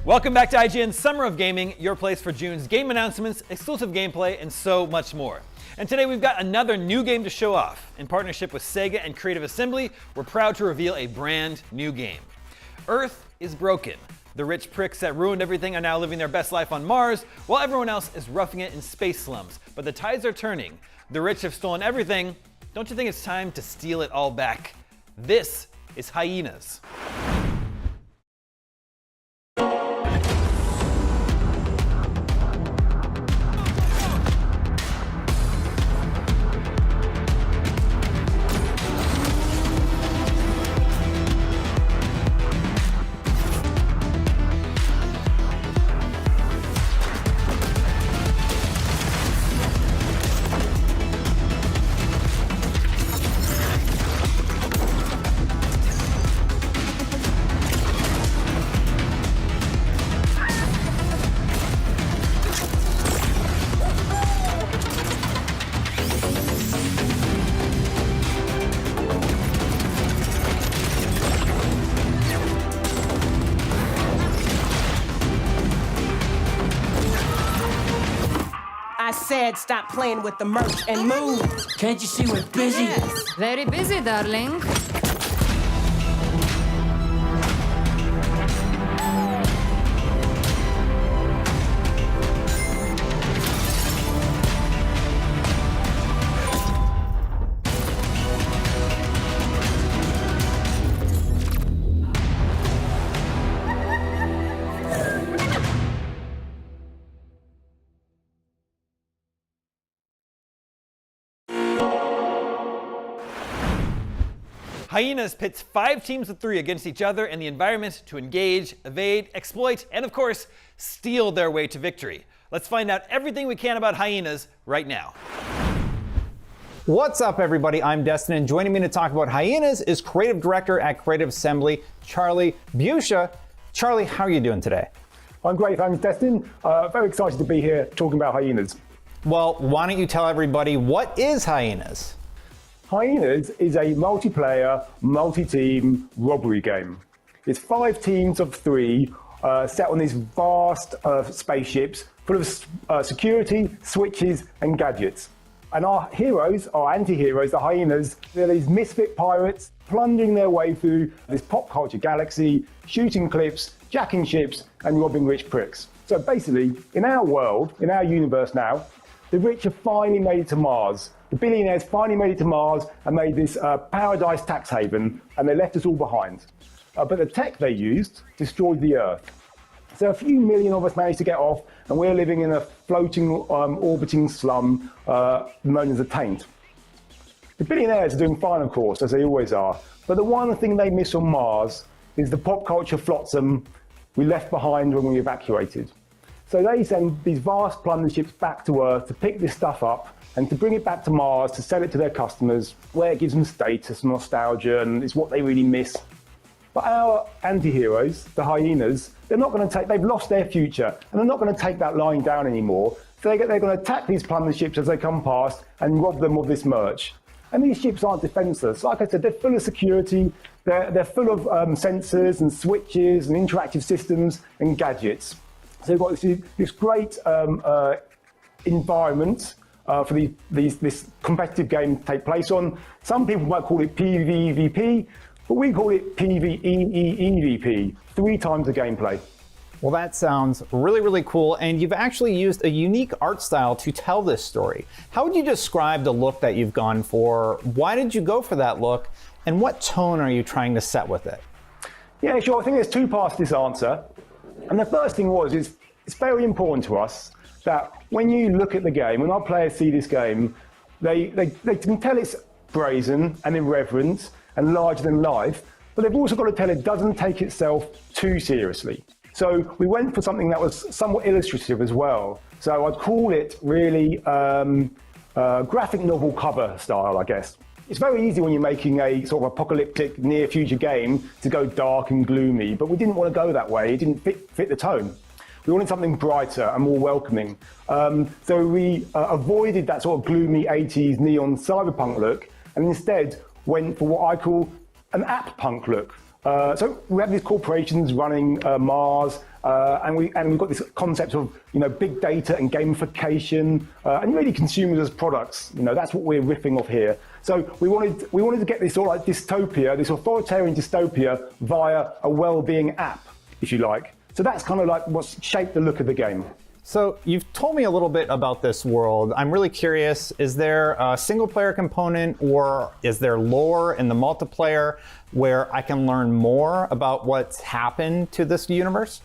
Welcome back to IGN's Summer of Gaming, your place for June's game announcements, exclusive gameplay, and so much more. And today we've got another new game to show off. In partnership with SEGA and Creative Assembly, we're proud to reveal a brand new game. Earth is broken. The rich pricks that ruined everything are now living their best life on Mars, while everyone else is roughing it in space slums. But the tides are turning. The rich have stolen everything. Don't you think it's time to steal it all back? This is HYENAS. I said stop playing with the merch and move. Can't you see we're busy? Yes, very busy, darling. HYENAS pits 5 teams of 3 against each other in the environment to engage, evade, exploit, and of course, steal their way to victory. Let's find out everything we can about HYENAS right now. What's up, everybody? I'm Destin, and joining me to talk about HYENAS is Creative Director at Creative Assembly, Charlie Busha. Charlie, how are you doing today? I'm great, thanks, Destin. Very excited to be here talking about HYENAS. Well, why don't you tell everybody what is HYENAS? HYENAS is a multiplayer, multi-team robbery game. It's 5 teams of 3 set on these vast spaceships full of security, switches, and gadgets. And our heroes, our anti-heroes, the HYENAS, they're these misfit pirates plundering their way through this pop culture galaxy, shooting cliffs, jacking ships, and robbing rich pricks. So basically, in our world, in our universe now, the rich have finally made it to Mars. The billionaires finally made it to Mars and made this paradise tax haven, and they left us all behind. But the tech they used destroyed the Earth. So a few million of us managed to get off, and we're living in a floating, orbiting slum known as a taint. The billionaires are doing fine, of course, as they always are. But the one thing they miss on Mars is the pop culture flotsam we left behind when we evacuated. So they send these vast plunder ships back to Earth to pick this stuff up and to bring it back to Mars to sell it to their customers, where it gives them status, nostalgia, and it's what they really miss. But our anti-heroes, the HYENAS, they're not going to take, they've lost their future, and they're not going to take that lying down anymore. So they're going to attack these plunder ships as they come past and rob them of this merch. And these ships aren't defenseless. Like I said, they're full of security, they're full of sensors and switches and interactive systems and gadgets. So you've got this great environment for this competitive game to take place on. Some people might call it PvEVP, but we call it PvEEVP, 3 times the gameplay. Well, that sounds really, really cool, and you've actually used a unique art style to tell this story. How would you describe the look that you've gone for? Why did you go for that look, and what tone are you trying to set with it? Yeah, sure. I think there's 2 parts to this answer. And the first thing is it's very important to us that when you look at the game, when our players see this game, they can tell it's brazen and irreverent and larger than life, but they've also got to tell it doesn't take itself too seriously. So we went for something that was somewhat illustrative as well. So I'd call it really graphic novel cover style, I guess. It's very easy when you're making a sort of apocalyptic near future game to go dark and gloomy, but we didn't want to go that way. It didn't fit the tone. We wanted something brighter and more welcoming. So we avoided that sort of gloomy 80s neon cyberpunk look and instead went for what I call an app punk look. So we have these corporations running Mars, And we've got this concept of big data and gamification, and really consumers as products. That's what we're riffing off here. So we wanted to get this sort of like dystopia, this authoritarian dystopia via a well-being app, if you like. So that's kind of like what's shaped the look of the game. So you've told me a little bit about this world. I'm really curious, is there a single player component or is there lore in the multiplayer where I can learn more about what's happened to this universe?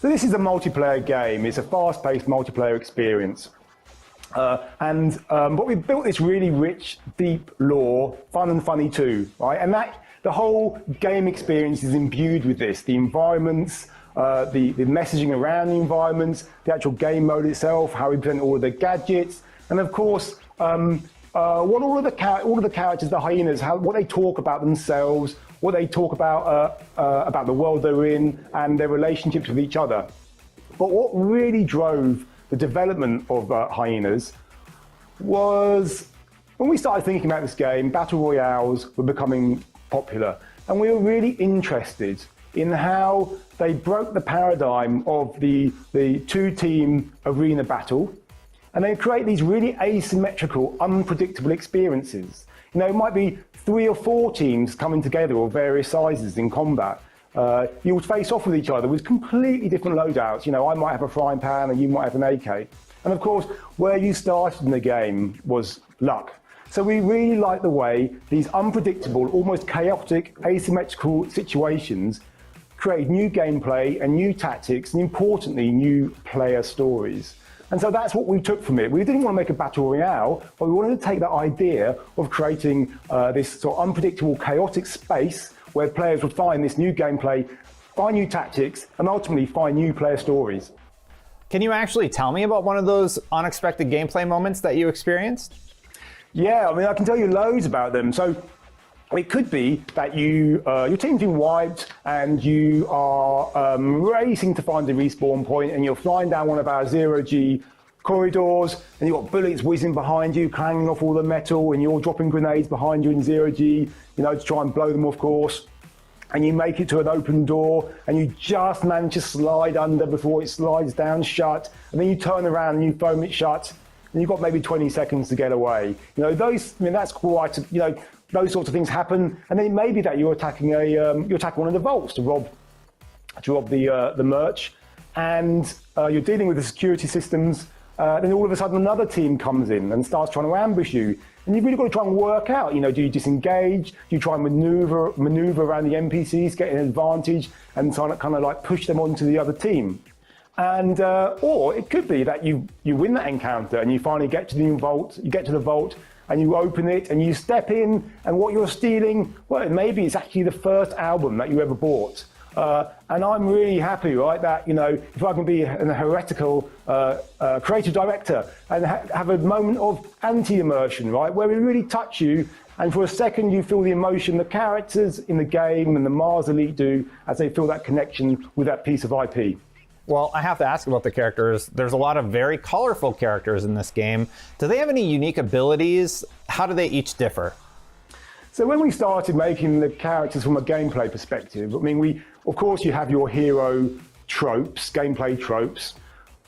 So this is a multiplayer game. It's a fast-paced multiplayer experience. But we've built this really rich, deep lore, fun and funny too, right? And the whole game experience is imbued with this. The environments, the messaging around the environments, the actual game mode itself, how we present all of the gadgets, and of course, what all of the characters, the hyenas, what they talk about themselves, what they talk about the world they're in, and their relationships with each other. But what really drove the development of Hyenas was when we started thinking about this game, battle royales were becoming popular, and we were really interested in how they broke the paradigm of the two-team arena battle, and they create these really asymmetrical, unpredictable experiences. It might be 3 or 4 teams coming together of various sizes in combat. You'll face off with each other with completely different loadouts. I might have a frying pan and you might have an AK. And of course, where you started in the game was luck. So we really like the way these unpredictable, almost chaotic, asymmetrical situations create new gameplay and new tactics, and importantly, new player stories. And so that's what we took from it. We didn't want to make a battle royale, but we wanted to take that idea of creating this sort of unpredictable, chaotic space where players would find this new gameplay, find new tactics, and ultimately find new player stories. Can you actually tell me about one of those unexpected gameplay moments that you experienced? Yeah, I can tell you loads about them. So it could be that your team's been wiped and you are racing to find the respawn point, and you're flying down one of our zero-G corridors, and you've got bullets whizzing behind you, clanging off all the metal, and you're dropping grenades behind you in zero-G, to try and blow them, of course. And you make it to an open door, and you just manage to slide under before it slides down shut, and then you turn around and you foam it shut, and you've got maybe 20 seconds to get away. That's quite, those sorts of things happen. And then it may be that you're attacking one of the vaults to rob the merch, and you're dealing with the security systems. Then all of a sudden another team comes in and starts trying to ambush you. And you've really got to try and work out, do you disengage? Do you try and maneuver around the NPCs, get an advantage, and kind of like push them onto the other team? And or it could be that you win that encounter and you finally get to the vault, and you open it and you step in, and what you're stealing, well, maybe it's actually the first album that you ever bought. And I'm really happy, right, that, if I can be a heretical creative director and have a moment of anti-immersion, right, where we really touch you, and for a second you feel the emotion the characters in the game and the Mars Elite do as they feel that connection with that piece of IP. Well, I have to ask about the characters. There's a lot of very colorful characters in this game. Do they have any unique abilities? How do they each differ? So when we started making the characters from a gameplay perspective, of course you have your hero tropes, gameplay tropes,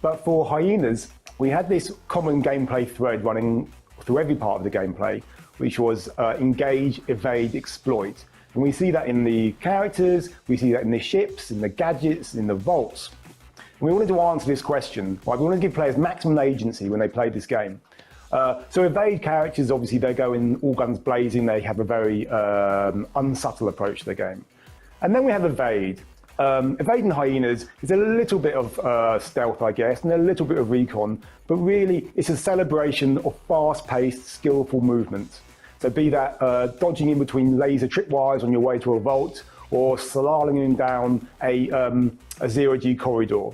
but for Hyenas, we had this common gameplay thread running through every part of the gameplay, which was engage, evade, exploit. And we see that in the characters, we see that in the ships, in the gadgets, in the vaults. And we wanted to answer this question, right? We wanted to give players maximum agency when they played this game. So evade characters, obviously they go in all guns blazing, they have a very unsubtle approach to the game. And then we have evade. Evade in Hyenas is a little bit of stealth, I guess, and a little bit of recon, but really it's a celebration of fast-paced, skillful movement. So be that dodging in between laser tripwires on your way to a vault, or slaloming down a zero-G corridor.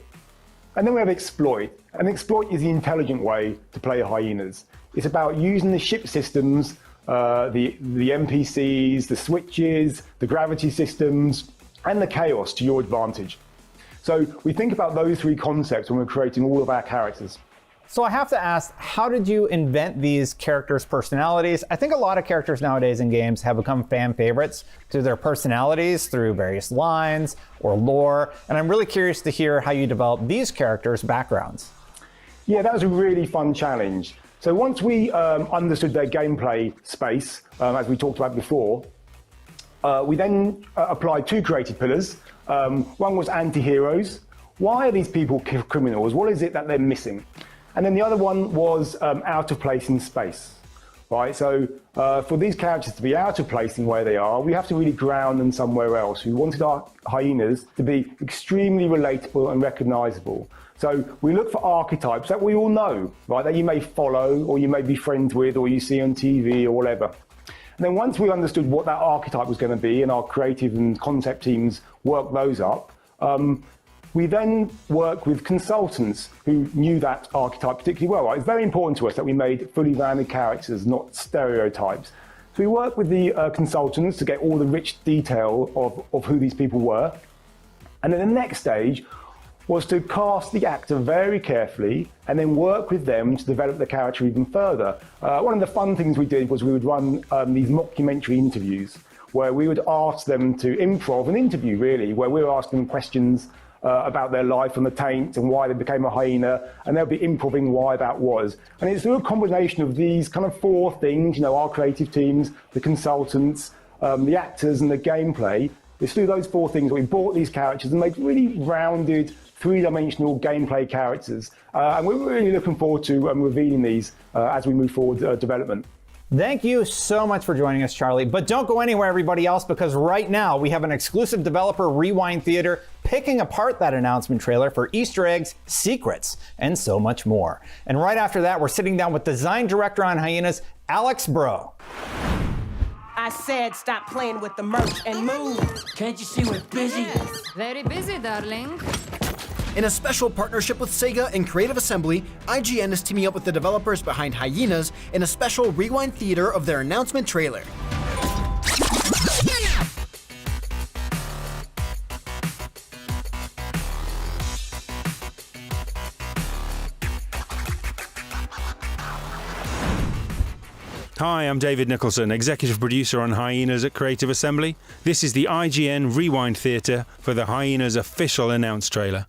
And then we have exploit. And exploit is the intelligent way to play Hyenas. It's about using the ship systems, the NPCs, the switches, the gravity systems, and the chaos to your advantage. So we think about those 3 concepts when we're creating all of our characters. So I have to ask, how did you invent these characters' personalities? I think a lot of characters nowadays in games have become fan favorites through their personalities, through various lines or lore, and I'm really curious to hear how you developed these characters' backgrounds. Yeah, that was a really fun challenge. So once we understood their gameplay space, as we talked about before, we then applied two creative pillars. One was anti-heroes. Why are these people criminals? What is it that they're missing? And then the other one was out of place in space, right? So for these characters to be out of place in where they are, we have to really ground them somewhere else. We wanted our hyenas to be extremely relatable and recognizable. So we look for archetypes that we all know, right? That you may follow, or you may be friends with, or you see on TV or whatever. And then once we understood what that archetype was going to be, and our creative and concept teams worked those up, we then worked with consultants who knew that archetype particularly well. Right? It's very important to us that we made fully rounded characters, not stereotypes. So we worked with the consultants to get all the rich detail of who these people were. And then the next stage was to cast the actor very carefully and then work with them to develop the character even further. One of the fun things we did was we would run these mockumentary interviews where we would ask them to improv an interview, really, where we were asking them questions about their life on the taint and why they became a hyena, and they'll be improving why that was. And it's through a combination of these kind of four things, our creative teams, the consultants, the actors and the gameplay. It's through those four things that we brought these characters and made really rounded, three-dimensional gameplay characters. And we're really looking forward to revealing these as we move forward development. Thank you so much for joining us, Charlie. But don't go anywhere, everybody else, because right now we have an exclusive developer Rewind Theater picking apart that announcement trailer for Easter eggs, secrets, and so much more. And right after that, we're sitting down with design director on Hyenas, Alex Bro. I said stop playing with the merch and move. Can't you see we're busy? Very busy, darling. In a special partnership with SEGA and Creative Assembly, IGN is teaming up with the developers behind Hyenas in a special Rewind Theater of their announcement trailer. Hi, I'm David Nicholson, executive producer on Hyenas at Creative Assembly. This is the IGN Rewind Theater for the Hyenas official announce trailer.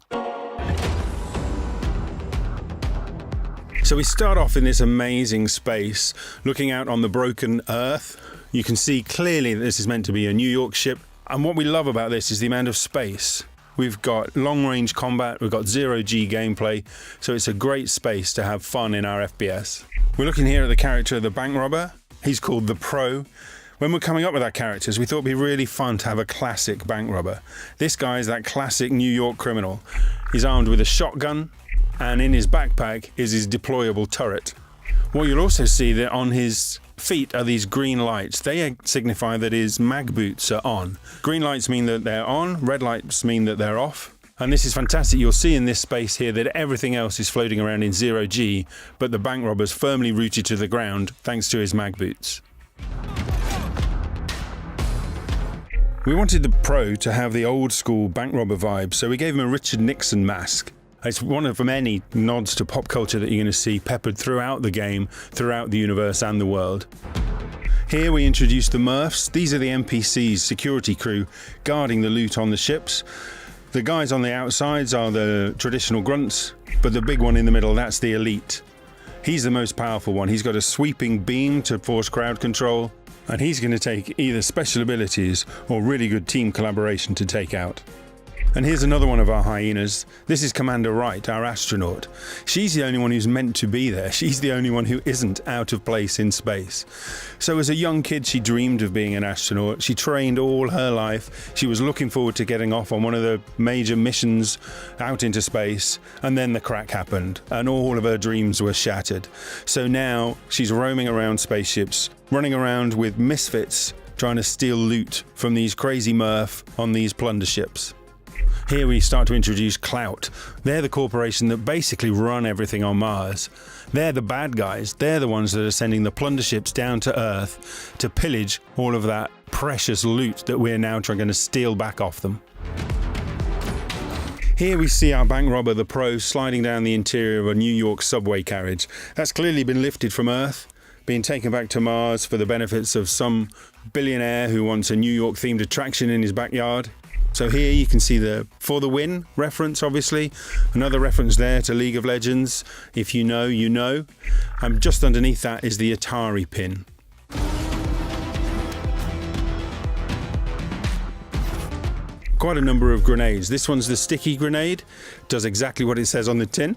So we start off in this amazing space, looking out on the broken Earth. You can see clearly that this is meant to be a New York ship. And what we love about this is the amount of space. We've got long-range combat, we've got zero-G gameplay, so it's a great space to have fun in our FPS. We're looking here at the character of the bank robber. He's called the Pro. When we're coming up with our characters, we thought it'd be really fun to have a classic bank robber. This guy is that classic New York criminal. He's armed with a shotgun, and in his backpack is his deployable turret. What you'll also see that on his feet are these green lights. They signify that his mag boots are on. Green lights mean that they're on, red lights mean that they're off. And this is fantastic. You'll see in this space here that everything else is floating around in zero G, but the bank robber's firmly rooted to the ground thanks to his mag boots. We wanted the Pro to have the old school bank robber vibe, so we gave him a Richard Nixon mask. It's one of many nods to pop culture that you're going to see peppered throughout the game, throughout the universe and the world. Here we introduce the Murphs. These are the NPCs, security crew, guarding the loot on the ships. The guys on the outsides are the traditional grunts, but the big one in the middle, that's the elite. He's the most powerful one. He's got a sweeping beam to force crowd control, and he's going to take either special abilities or really good team collaboration to take out. And here's another one of our hyenas. This is Commander Wright, our astronaut. She's the only one who's meant to be there. She's the only one who isn't out of place in space. So as a young kid, she dreamed of being an astronaut. She trained all her life. She was looking forward to getting off on one of the major missions out into space. And then the crack happened, and all of her dreams were shattered. So now she's roaming around spaceships, running around with misfits, trying to steal loot from these crazy Murph on these plunder ships. Here we start to introduce Clout. They're the corporation that basically run everything on Mars. They're the bad guys. They're the ones that are sending the plunder ships down to Earth to pillage all of that precious loot that we're now trying to steal back off them. Here we see our bank robber, the Pro, sliding down the interior of a New York subway carriage. That's clearly been lifted from Earth, being taken back to Mars for the benefits of some billionaire who wants a New York-themed attraction in his backyard. So here you can see the "For the Win" reference, obviously. Another reference there to League of Legends. If you know, you know. And just underneath that is the Atari pin. Quite a number of grenades. This one's the sticky grenade. Does exactly what it says on the tin.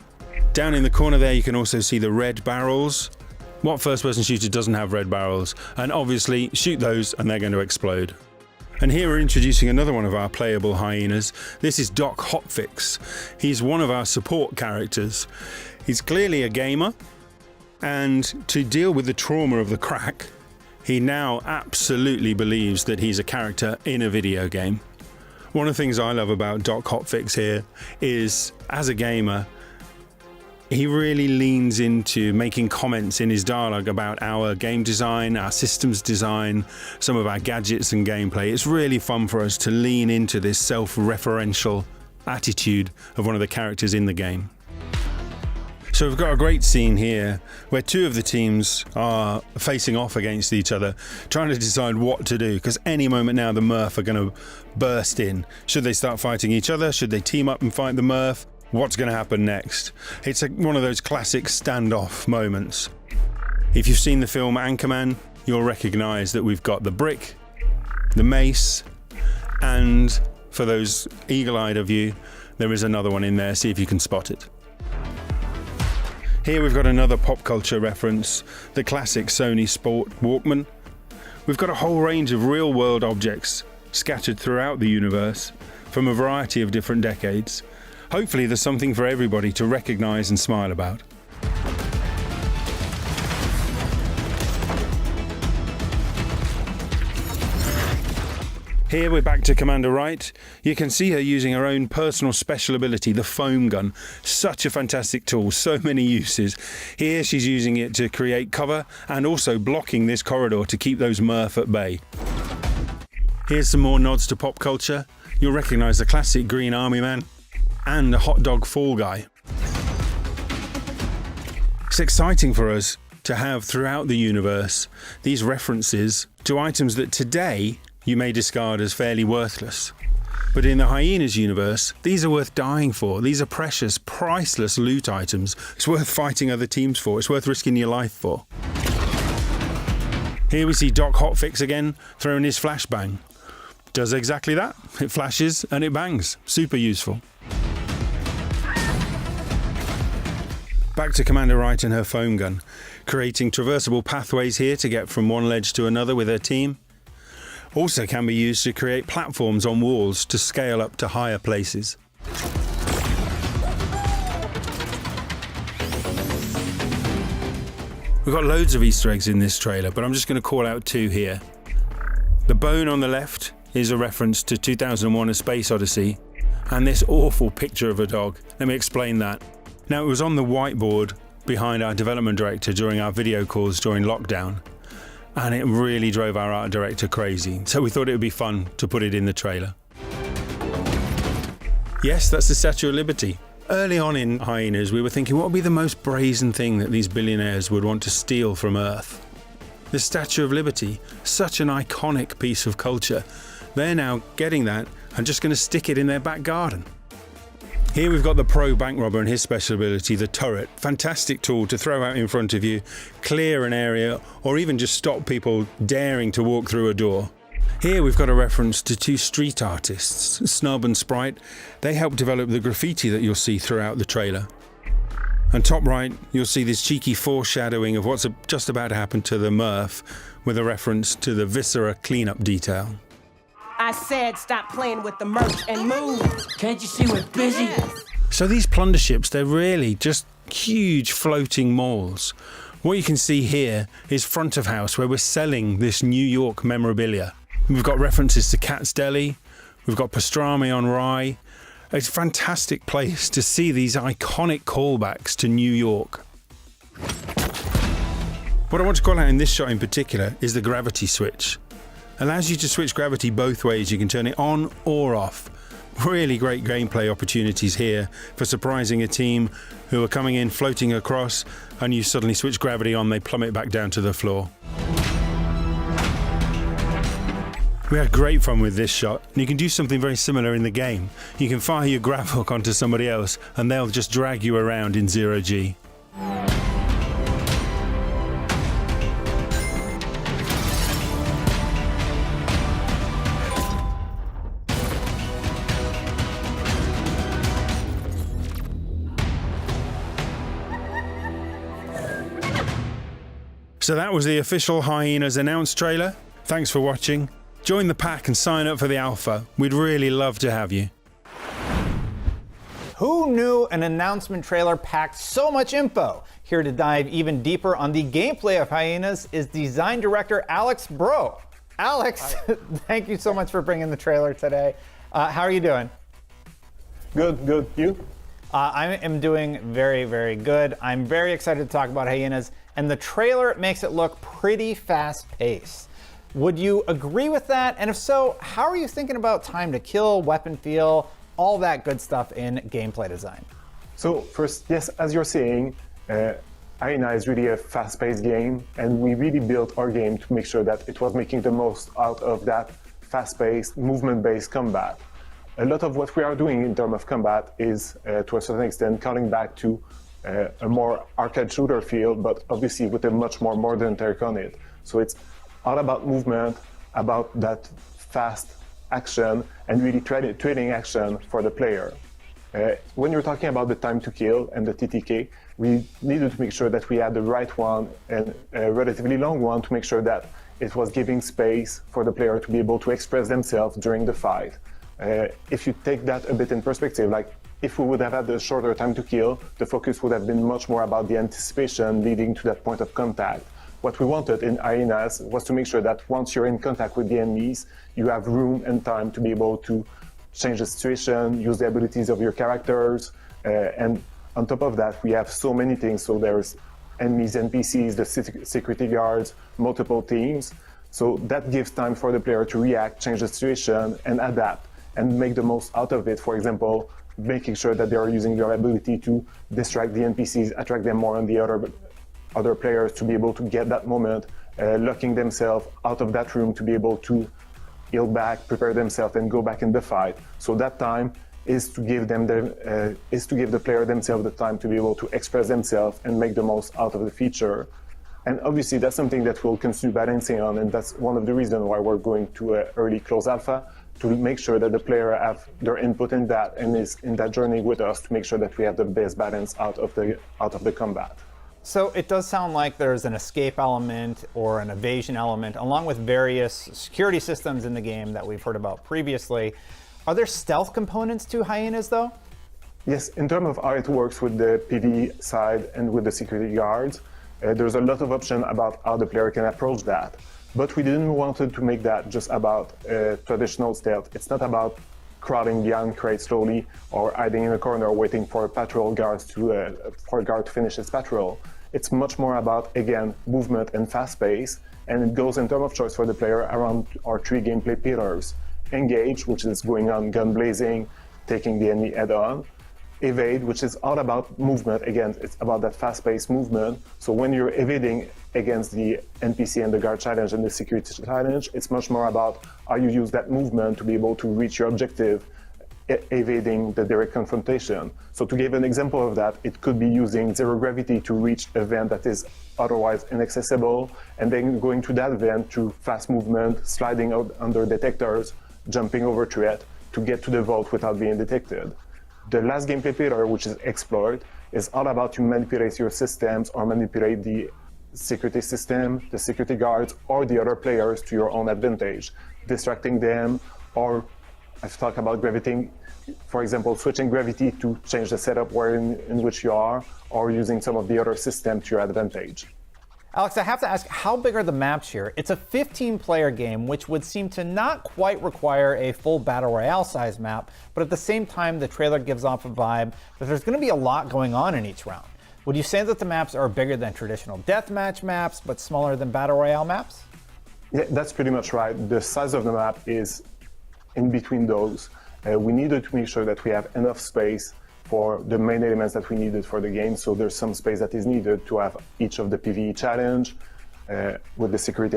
Down in the corner there you can also see the red barrels. What first-person shooter doesn't have red barrels? And obviously shoot those and they're going to explode. And here we're introducing another one of our playable hyenas. This is Doc Hotfix. He's one of our support characters. He's clearly a gamer, and to deal with the trauma of the crack, he now absolutely believes that he's a character in a video game. One of the things I love about Doc Hotfix here is, as a gamer, he really leans into making comments in his dialogue about our game design, our systems design, some of our gadgets and gameplay. It's really fun for us to lean into this self-referential attitude of one of the characters in the game. So we've got a great scene here where two of the teams are facing off against each other, trying to decide what to do, because any moment now the Murph are going to burst in. Should they start fighting each other? Should they team up and fight the Murph? What's going to happen next? It's one of those classic standoff moments. If you've seen the film Anchorman, you'll recognise that we've got the brick, the mace, and for those eagle-eyed of you, there is another one in there. See if you can spot it. Here we've got another pop culture reference, the classic Sony Sport Walkman. We've got a whole range of real-world objects scattered throughout the universe from a variety of different decades. Hopefully there's something for everybody to recognise and smile about. Here we're back to Commander Wright. You can see her using her own personal special ability, the foam gun. Such a fantastic tool, so many uses. Here she's using it to create cover and also blocking this corridor to keep those Murph at bay. Here's some more nods to pop culture. You'll recognise the classic Green Army Man and the hot dog fall guy. It's exciting for us to have throughout the universe these references to items that today you may discard as fairly worthless. But in the Hyenas universe, these are worth dying for. These are precious, priceless loot items. It's worth fighting other teams for. It's worth risking your life for. Here we see Doc Hotfix again, throwing his flashbang. Does exactly that. It flashes and it bangs. Super useful. Back to Commander Wright and her foam gun, creating traversable pathways here to get from one ledge to another with her team. Also can be used to create platforms on walls to scale up to higher places. We've got loads of Easter eggs in this trailer, but I'm just going to call out two here. The bone on the left is a reference to 2001: A Space Odyssey, and this awful picture of a dog. Let me explain that. Now, it was on the whiteboard behind our development director during our video calls during lockdown, and it really drove our art director crazy. So we thought it would be fun to put it in the trailer. Yes, that's the Statue of Liberty. Early on in Hyenas, we were thinking, what would be the most brazen thing that these billionaires would want to steal from Earth? The Statue of Liberty, such an iconic piece of culture. They're now getting that and just going to stick it in their back garden. Here we've got the pro bank robber and his special ability, the turret. Fantastic tool to throw out in front of you, clear an area, or even just stop people daring to walk through a door. Here we've got a reference to two street artists, Snub and Sprite. They helped develop the graffiti that you'll see throughout the trailer. And top right, you'll see this cheeky foreshadowing of what's just about to happen to the Murph, with a reference to the Viscera cleanup detail. I said stop playing with the merch and move. Can't you see we're busy? So these plunder ships, they're really just huge floating malls. What you can see here is front of house, where we're selling this New York memorabilia. We've got references to Cat's Deli, we've got pastrami on rye. It's a fantastic place to see these iconic callbacks to New York. What I want to call out in this shot in particular is the gravity switch. Allows you to switch gravity both ways. You can turn it on or off. Really great gameplay opportunities here for surprising a team who are coming in, floating across, and you suddenly switch gravity on, they plummet back down to the floor. We had great fun with this shot, and you can do something very similar in the game. You can fire your grab hook onto somebody else, and they'll just drag you around in 0G. So that was the official Hyenas announced trailer. Thanks for watching. Join the pack and sign up for the alpha. We'd really love to have you. Who knew an announcement trailer packed so much info? Here to dive even deeper on the gameplay of Hyenas is design director Alex Bro. Alex, thank you so much for bringing the trailer today. How are you doing? Good. You? I am doing very, very good. I'm very excited to talk about Hyenas, and the trailer makes it look pretty fast-paced. Would you agree with that? And if so, how are you thinking about time to kill, weapon feel, all that good stuff in gameplay design? So first, yes, as you're saying, Arena is really a fast-paced game, and we really built our game to make sure that it was making the most out of that fast-paced, movement-based combat. A lot of what we are doing in terms of combat is, to a certain extent, calling back to a more arcade shooter feel, but obviously with a much more modern take on it. So it's all about movement, about that fast action, and really trading action for the player. When you're talking about the time to kill and the TTK, we needed to make sure that we had the right one and a relatively long one to make sure that it was giving space for the player to be able to express themselves during the fight. If you take that a bit in perspective, like if we would have had a shorter time to kill, the focus would have been much more about the anticipation leading to that point of contact. What we wanted in Arenas was to make sure that once you're in contact with the enemies, you have room and time to be able to change the situation, use the abilities of your characters, and on top of that, we have so many things. So there's enemies, NPCs, the security guards, multiple teams. So that gives time for the player to react, change the situation, and adapt, and make the most out of it. For example, making sure that they are using their ability to distract the NPCs, attract them more on the other players to be able to get that moment, locking themselves out of that room to be able to heal back, prepare themselves, and go back in the fight. So that time is to give them the player themselves the time to be able to express themselves and make the most out of the feature. And obviously that's something that we'll continue balancing on, and that's one of the reasons why we're going to an early close alpha, to make sure that the player have their input in that and is in that journey with us to make sure that we have the best balance out of the combat. So it does sound like there's an escape element or an evasion element, along with various security systems in the game that we've heard about previously. Are there stealth components to Hyenas, though? Yes, in terms of how it works with the PvE side and with the security guards, there's a lot of options about how the player can approach that. But we didn't want to make that just about traditional stealth. It's not about crowding behind crates slowly or hiding in a corner waiting for patrol guards for a guard to finish his patrol. It's much more about, again, movement and fast pace, and it goes in terms of choice for the player around our three gameplay pillars. Engage, which is going on gun blazing, taking the enemy head on. Evade, which is all about movement. Again, it's about that fast-paced movement. So when you're evading against the NPC and the guard challenge and the security challenge, it's much more about how you use that movement to be able to reach your objective, evading the direct confrontation. So to give an example of that, it could be using zero gravity to reach a vent that is otherwise inaccessible, and then going to that vent through fast movement, sliding out under detectors, jumping over threat to get to the vault without being detected. The last gameplay pillar, which is exploit, is all about to manipulate your systems or manipulate the security system, the security guards, or the other players to your own advantage, distracting them, or I've talked about gravity, for example, switching gravity to change the setup in which you are, or using some of the other systems to your advantage. Alex, I have to ask, how big are the maps here? It's a 15-player game, which would seem to not quite require a full Battle Royale size map, but at the same time, the trailer gives off a vibe that there's going to be a lot going on in each round. Would you say that the maps are bigger than traditional deathmatch maps, but smaller than Battle Royale maps? Yeah, that's pretty much right. The size of the map is in between those. we needed to make sure that we have enough space for the main elements that we needed for the game. So there's some space that is needed to have each of the PvE challenge with the security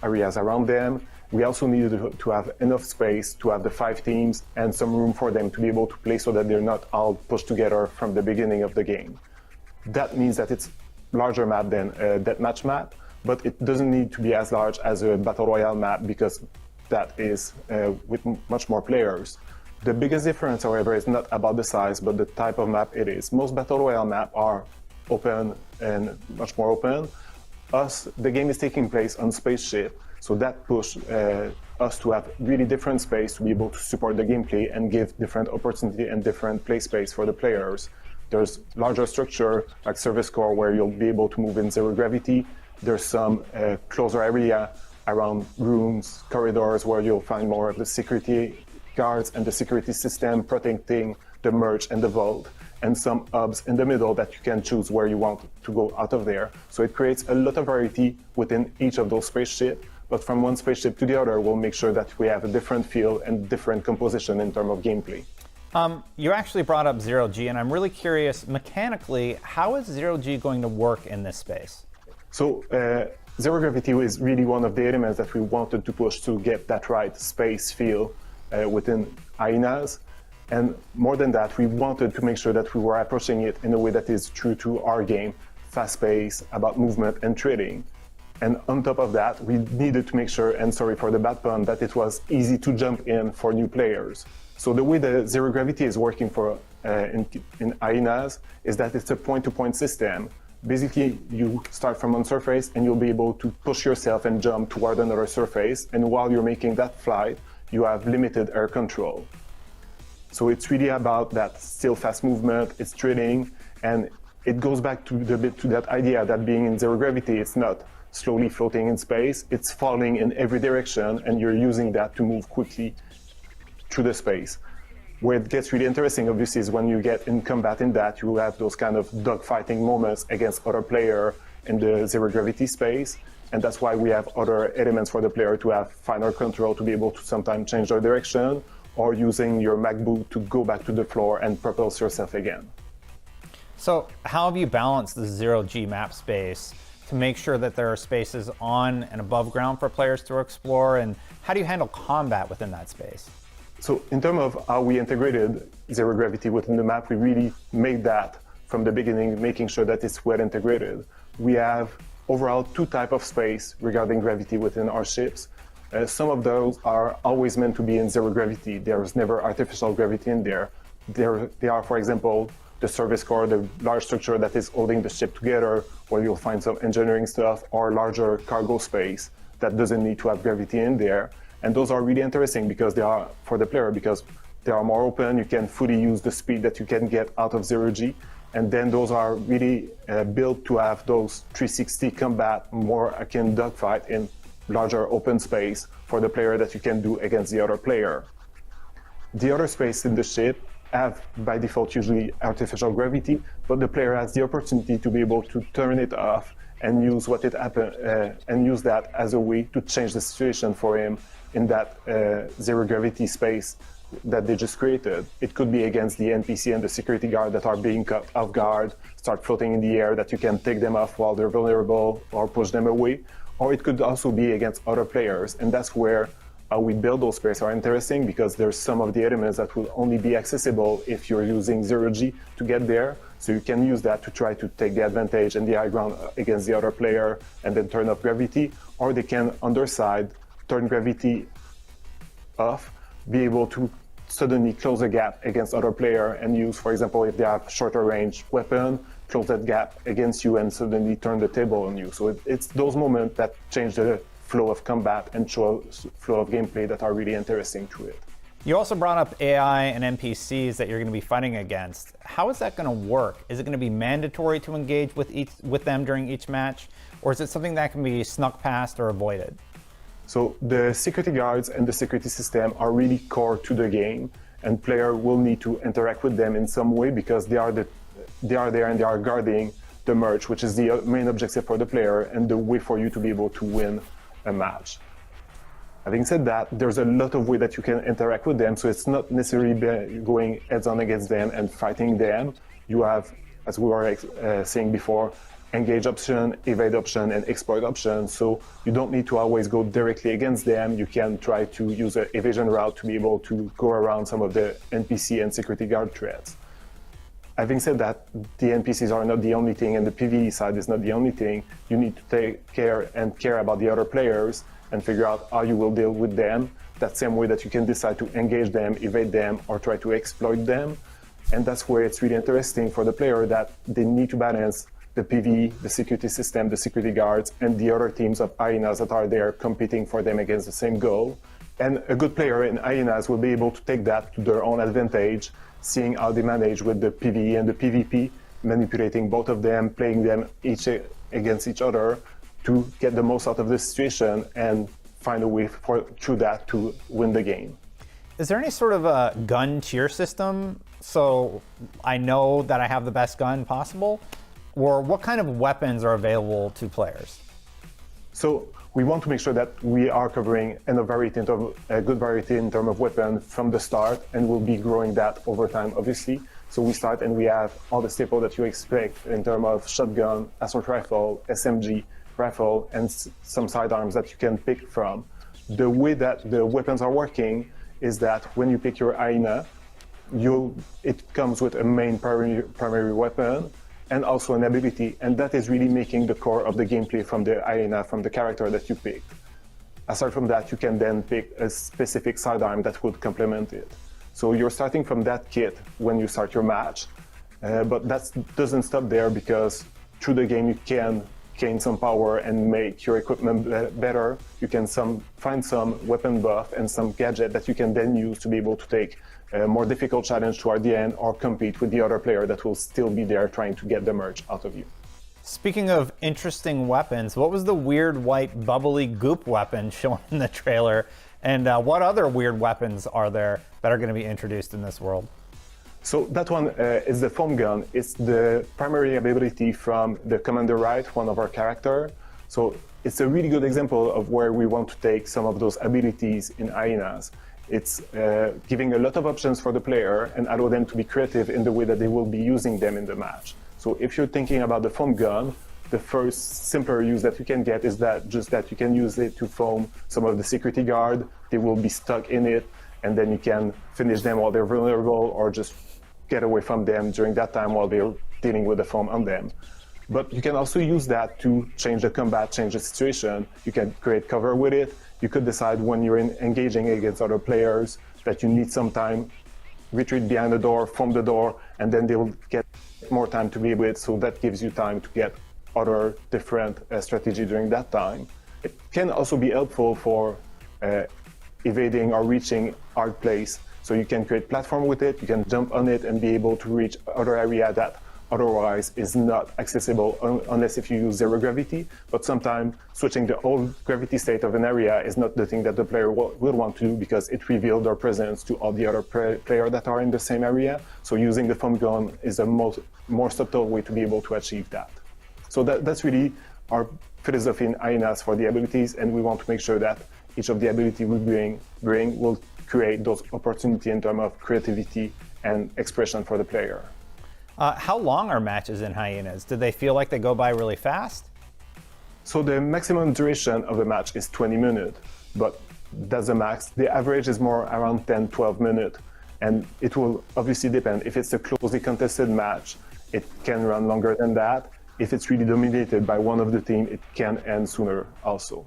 areas around them. We also needed to have enough space to have the 5 teams and some room for them to be able to play so that they're not all pushed together from the beginning of the game. That means that it's larger map than a deathmatch map, but it doesn't need to be as large as a Battle Royale map because that is with much more players. The biggest difference, however, is not about the size, but the type of map it is. Most Battle Royale maps are open and much more open. The game is taking place on spaceship, so that pushed us to have really different space to be able to support the gameplay and give different opportunity and different play space for the players. There's larger structure like service core where you'll be able to move in zero gravity. There's some closer area around rooms, corridors where you'll find more of the security guards and the security system protecting the merge and the vault, and some hubs in the middle that you can choose where you want to go out of there. So it creates a lot of variety within each of those spaceships, but from one spaceship to the other, we'll make sure that we have a different feel and different composition in terms of gameplay. You actually brought up Zero G, and I'm really curious, mechanically, how is Zero G going to work in this space? So zero gravity is really one of the elements that we wanted to push to get that right space feel within HYENAS. And more than that, we wanted to make sure that we were approaching it in a way that is true to our game, fast-paced, about movement and trading. And on top of that, we needed to make sure, and sorry for the bad pun, that it was easy to jump in for new players. So the way the zero gravity is working for in HYENAS is that it's a point-to-point system. Basically, you start from one surface and you'll be able to push yourself and jump toward another surface. And while you're making that flight, you have limited air control. So it's really about that still fast movement, it's trading, and it goes back to that idea that being in zero gravity, it's not slowly floating in space, it's falling in every direction, and you're using that to move quickly through the space. Where it gets really interesting, obviously, is when you get in combat in that, you have those kind of dogfighting moments against other player in the zero gravity space. And that's why we have other elements for the player to have finer control, to be able to sometimes change their direction, or using your MacBook to go back to the floor and propulse yourself again. So how have you balanced the Zero G map space to make sure that there are spaces on and above ground for players to explore? And how do you handle combat within that space? So in terms of how we integrated zero gravity within the map, we really made that from the beginning, making sure that it's well integrated. We have overall 2 types of space regarding gravity within our ships. Some of those are always meant to be in zero gravity. There's never artificial gravity in there. They are, for example, the service core, the large structure that is holding the ship together, where you'll find some engineering stuff, or larger cargo space that doesn't need to have gravity in there. And those are really interesting because they are for the player, because they are more open. You can fully use the speed that you can get out of zero G. And then those are really built to have those 360 combat, more akin dogfight in larger open space for the player that you can do against the other player. The other space in the ship have by default usually artificial gravity, but the player has the opportunity to be able to turn it off and use what it happened and use that as a way to change the situation for him in that zero gravity space that they just created. It could be against the NPC and the security guard that are being caught off guard, start floating in the air, that you can take them off while they're vulnerable or push them away. Or it could also be against other players. And that's where we build those spaces are interesting, because there's some of the elements that will only be accessible if you're using zero G to get there. So you can use that to try to take the advantage and the high ground against the other player and then turn off gravity. Or they can, on their side, turn gravity off, be able to suddenly close a gap against other player and use, for example, if they have shorter range weapon, close that gap against you and suddenly turn the table on you. So it's those moments that change the flow of combat and flow of gameplay that are really interesting to it. You also brought up AI and NPCs that you're going to be fighting against. How is that going to work? Is it going to be mandatory to engage with them during each match? Or is it something that can be snuck past or avoided? So the security guards and the security system are really core to the game, and player will need to interact with them in some way, because they are there and they are guarding the merge, which is the main objective for the player and the way for you to be able to win a match. Having said that, there's a lot of way that you can interact with them, so it's not necessarily going heads-on against them and fighting them. You have, as we were saying before, engage option, evade option, and exploit option, so you don't need to always go directly against them. You can try to use an evasion route to be able to go around some of the NPC and security guard threats. Having said that, the NPCs are not the only thing, and the PvE side is not the only thing. You need to take care about the other players and figure out how you will deal with them. That same way that you can decide to engage them, evade them, or try to exploit them. And that's where it's really interesting for the player that they need to balance the PvE, the security system, the security guards, and the other teams of hyenas that are there competing for them against the same goal. And a good player in hyenas will be able to take that to their own advantage, seeing how they manage with the PvE and the PvP, manipulating both of them, playing them each against each other to get the most out of the situation and find a way through that to win the game. Is there any sort of a gun tier system so I know that I have the best gun possible? Or what kind of weapons are available to players? So we want to make sure that we are covering a good variety in terms of weapon from the start, and we'll be growing that over time, obviously. So we start and we have all the staples that you expect in terms of shotgun, assault rifle, SMG, rifle, and some sidearms that you can pick from. The way that the weapons are working is that when you pick your hyena, it comes with a main primary weapon and also an ability, and that is really making the core of the gameplay from the hyena, from the character that you picked. Aside from that, you can then pick a specific sidearm that would complement it. So you're starting from that kit when you start your match, but that doesn't stop there, because through the game you can gain some power and make your equipment better. You can find some weapon buff and some gadget that you can then use to be able to take a more difficult challenge toward the end or compete with the other player that will still be there trying to get the merch out of you. Speaking of interesting weapons, what was the weird white bubbly goop weapon shown in the trailer? And what other weird weapons are there that are going to be introduced in this world? So that one is the foam gun. It's the primary ability from the Commander Wright, one of our characters. So it's a really good example of where we want to take some of those abilities in hyenas. It's giving a lot of options for the player and allow them to be creative in the way that they will be using them in the match. So if you're thinking about the foam gun, the first simpler use that you can get is that you can use it to foam some of the security guard. They will be stuck in it, and then you can finish them while they're vulnerable, or just get away from them during that time while they're dealing with the foam on them. But you can also use that to change the combat, change the situation. You can create cover with it. You could decide when you're engaging against other players that you need some time, retreat behind the door, foam the door, and then they will get more time to be able to, so that gives you time to get other different strategy during that time. It can also be helpful for evading or reaching hard place. So you can create platform with it, you can jump on it and be able to reach other area that otherwise is not accessible unless if you use zero gravity. But sometimes switching the whole gravity state of an area is not the thing that the player will want to do, because it reveals their presence to all the other players that are in the same area. So using the foam gun is a more subtle way to be able to achieve that. So that's really our philosophy in hyenas for the abilities, and we want to make sure that each of the ability we bring will create those opportunities in terms of creativity and expression for the player. How long are matches in hyenas? Do they feel like they go by really fast? So the maximum duration of a match is 20 minutes, but that's the max. The average is more around 10-12 minutes, and it will obviously depend. If it's a closely contested match, it can run longer than that. If it's really dominated by one of the team, it can end sooner also.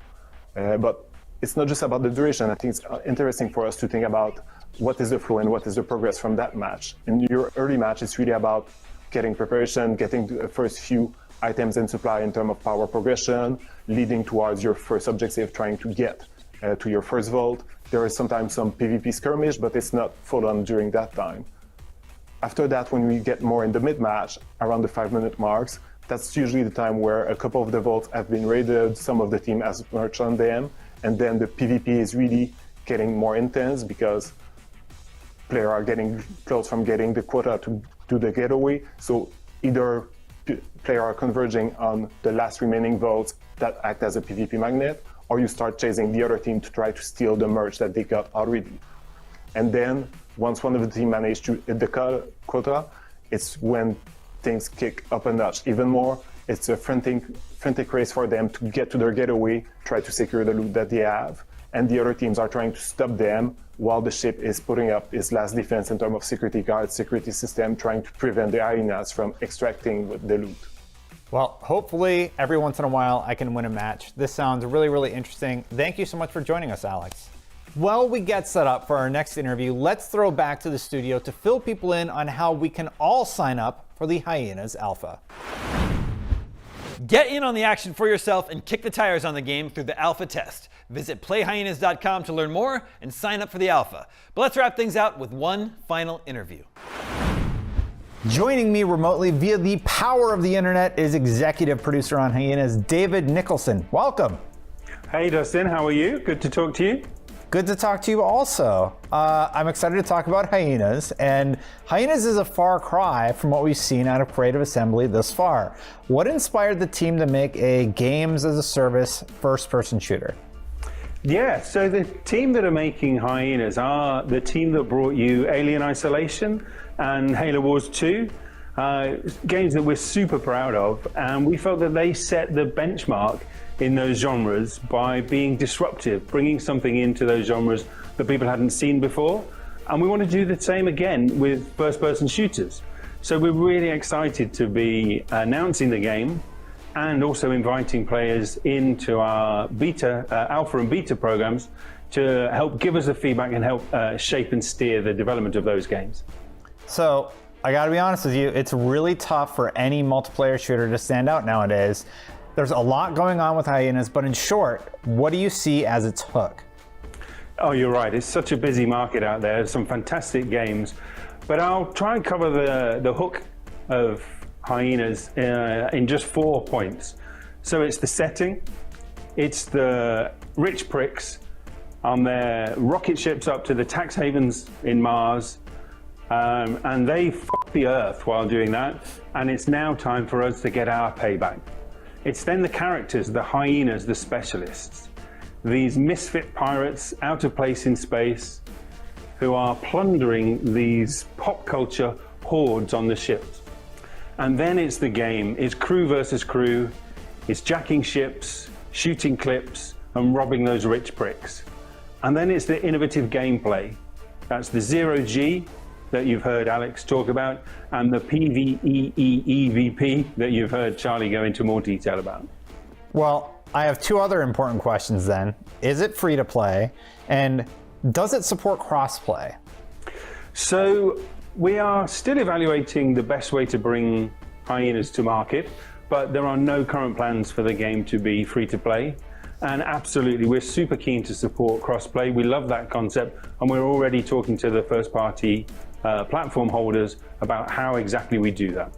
But it's not just about the duration. I think it's interesting for us to think about what is the flow and what is the progress from that match. In your early match, it's really about getting preparation, getting the first few items and supply in terms of power progression, leading towards your first objective, trying to get to your first vault. There is sometimes some PvP skirmish, but it's not full on during that time. After that, when we get more in the mid-match, around the 5-minute marks, that's usually the time where a couple of the vaults have been raided, some of the team has merch on them, and then the PvP is really getting more intense because players are getting close from getting the quota to do the getaway. So either players are converging on the last remaining votes that act as a PvP magnet, or you start chasing the other team to try to steal the merch that they got already. And then once one of the team managed to hit the quota, it's when things kick up a notch even more. It's a frantic race for them to get to their getaway, try to secure the loot that they have, and the other teams are trying to stop them while the ship is putting up its last defense in terms of security guards, security system, trying to prevent the hyenas from extracting the loot. Well, hopefully every once in a while I can win a match. This sounds really, really interesting. Thank you so much for joining us, Alex. While we get set up for our next interview, let's throw back to the studio to fill people in on how we can all sign up for the HYENAS Alpha. Get in on the action for yourself and kick the tires on the game through the alpha test. Visit playhyenas.com to learn more and sign up for the alpha. But let's wrap things out with one final interview. Joining me remotely via the power of the internet is executive producer on HYENAS, David Nicholson. Welcome. Hey Dustin, how are you? Good to talk to you. Good to talk to you also. I'm excited to talk about HYENAS, and HYENAS is a far cry from what we've seen out of Creative Assembly thus far. What inspired the team to make a games as a service first-person shooter? Yeah, so the team that are making HYENAS are the team that brought you Alien Isolation and Halo Wars 2, games that we're super proud of, and we felt that they set the benchmark in those genres by being disruptive, bringing something into those genres that people hadn't seen before. And we want to do the same again with first-person shooters. So we're really excited to be announcing the game and also inviting players into our alpha and beta programs to help give us the feedback and help shape and steer the development of those games. So I gotta be honest with you, it's really tough for any multiplayer shooter to stand out nowadays. There's a lot going on with HYENAS, but in short, what do you see as its hook? Oh, you're right. It's such a busy market out there. There's some fantastic games, but I'll try and cover the hook of HYENAS in just 4 points. So it's the setting, it's the rich pricks on their rocket ships up to the tax havens in Mars, and they fuck the Earth while doing that, and it's now time for us to get our payback. It's then the characters, the HYENAS, the specialists, these misfit pirates out of place in space who are plundering these pop culture hordes on the ships. And then it's the game. It's crew versus crew. It's jacking ships, shooting clips, and robbing those rich pricks. And then it's the innovative gameplay. That's the zero-G that you've heard Alex talk about, and the PvEEVP that you've heard Charlie go into more detail about. Well, I have 2 other important questions then. Is it free to play? And does it support crossplay? So we are still evaluating the best way to bring HYENAS to market, but there are no current plans for the game to be free to play. And absolutely, we're super keen to support crossplay. We love that concept, and we're already talking to the first party platform holders about how exactly we do that.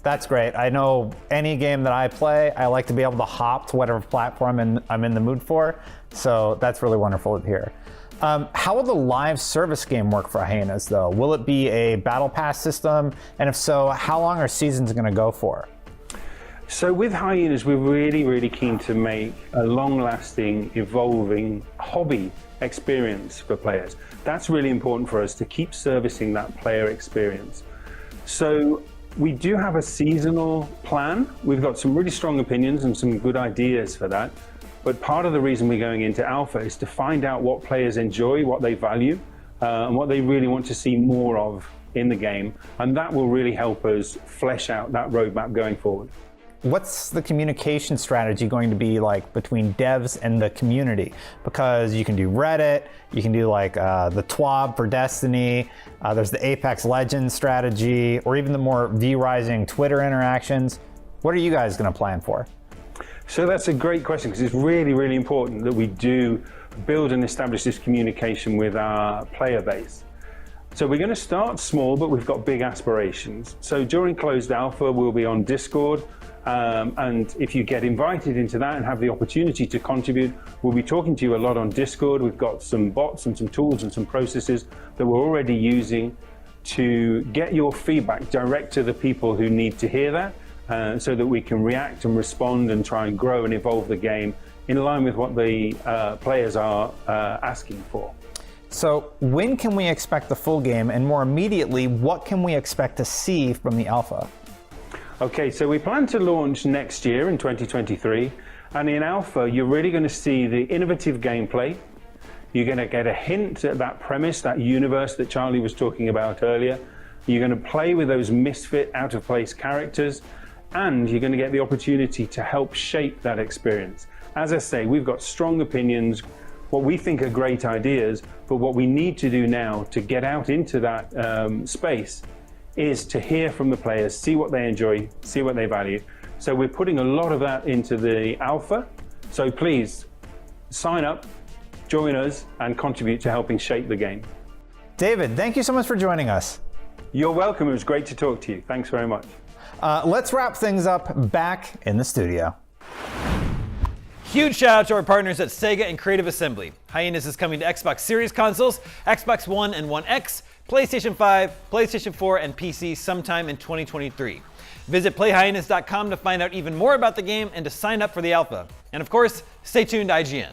That's great. I know any game that I play, I like to be able to hop to whatever platform I'm in the mood for. So that's really wonderful to hear. How will the live service game work for HYENAS though? Will it be a battle pass system? And if so, how long are seasons going to go for? So with HYENAS, we're really, really keen to make a long-lasting, evolving hobby experience for players. That's really important for us to keep servicing that player experience. So we do have a seasonal plan. We've got some really strong opinions and some good ideas for that. But part of the reason we're going into alpha is to find out what players enjoy, what they value, and what they really want to see more of in the game. And that will really help us flesh out that roadmap going forward. What's the communication strategy going to be like between devs and the community? Because you can do Reddit, you can do like the TWAB for Destiny, there's the Apex Legends strategy, or even the more V-Rising Twitter interactions. What are you guys going to plan for? So that's a great question, because it's really, really important that we do build and establish this communication with our player base. So we're going to start small, but we've got big aspirations. So during closed alpha, we'll be on Discord. And if you get invited into that and have the opportunity to contribute, we'll be talking to you a lot on Discord. We've got some bots and some tools and some processes that we're already using to get your feedback direct to the people who need to hear that, so that we can react and respond and try and grow and evolve the game in line with what the players are asking for. So when can we expect the full game, and more immediately, what can we expect to see from the alpha? Okay, so we plan to launch next year in 2023, and in alpha you're really going to see the innovative gameplay. You're going to get a hint at that premise, that universe that Charlie was talking about earlier. You're going to play with those misfit, out-of-place characters, and you're going to get the opportunity to help shape that experience. As I say, we've got strong opinions, what we think are great ideas, but what we need to do now to get out into that space is to hear from the players, see what they enjoy, see what they value. So we're putting a lot of that into the alpha. So please sign up, join us, and contribute to helping shape the game. David, thank you so much for joining us. You're welcome. It was great to talk to you. Thanks very much. Let's wrap things up back in the studio. Huge shout out to our partners at SEGA and Creative Assembly. HYENAS is coming to Xbox Series consoles, Xbox One and One X, PlayStation 5, PlayStation 4, and PC sometime in 2023. Visit playhyenas.com to find out even more about the game and to sign up for the alpha. And of course, stay tuned to IGN.